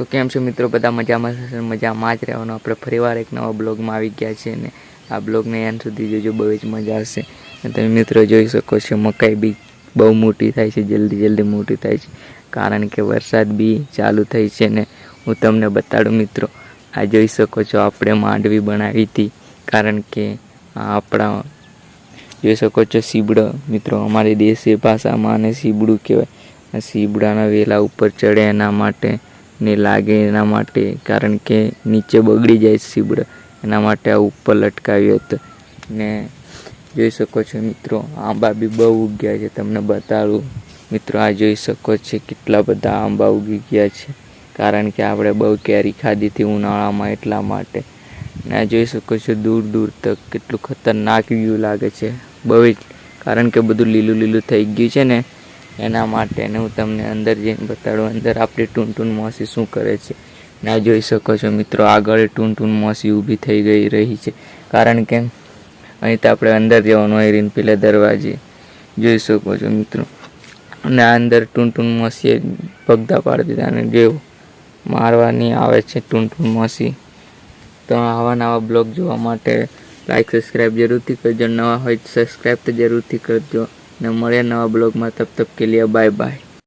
તો કેમ છો મિત્રો, બધા મજામાં જ રહેવાનું. આપણે ફરીવાર એક નવા બ્લોગમાં આવી ગયા છે ને આ બ્લોગને એન્ડ સુધી જોજો, બહુ જ મજા આવશે. અને તમે મિત્રો જોઈ શકો છો મકાઈ બી બહુ મોટી થાય છે, જલ્દી મોટી થાય છે, કારણ કે વરસાદ બી ચાલુ થઈ છે ને હું તમને બતાડું મિત્રો. આ જોઈ શકો છો આપણે માંડવી બનાવી હતી, કારણ કે આપણા જોઈ શકો છો સીબડો મિત્રો, અમારી દેશી ભાષામાં આને સીબડું કહેવાય. આ સીબડાના વેલા ઉપર ચડે એના માટે ને લાગે એના માટે, કારણ કે નીચે બગડી જાય સીબડા, એના માટે આ ઉપર લટકાવ્યો હતો. ને જોઈ શકો છો મિત્રો આંબા બી બહુ ઉગ્યા છે, તમને બતાડું મિત્રો. આ જોઈ શકો છો કેટલા બધા આંબા ઉગી ગયા છે, કારણ કે આપણે બહુ કેરી ખાધી હતી ઉનાળામાં, એટલા માટે. ને આ જોઈ શકો છો દૂર તક કેટલું ખતરનાક વ્યૂ લાગે છે બહુ જ, કારણ કે બધું લીલું થઈ ગયું છે ને એના માટે. ને હું તમને અંદર જઈને બતાડું અંદર આપણી ટૂન મોસી શું કરે છે. ને આ જોઈ શકો છો મિત્રો આગળ ટૂન મોસી ઊભી થઈ રહી છે, કારણ કે અહીં તો આપણે અંદર જવાનું હોય રીને પેલા દરવાજે જોઈ શકો છો મિત્રો. અને આ અંદર ટૂન મોસીએ પગદા પાડી દીધા અને જેવું મારવાની આવે છે ટૂન મોસી. તો આવા નવા બ્લોગ જોવા માટે લાઈક સબસ્ક્રાઈબ જરૂરથી કરજો, નવા હોય સબસ્ક્રાઈબ તો જરૂરથી કરજો. ને મળે નવા બ્લોગમાં, તબ તક કે લીએ બાય બાય.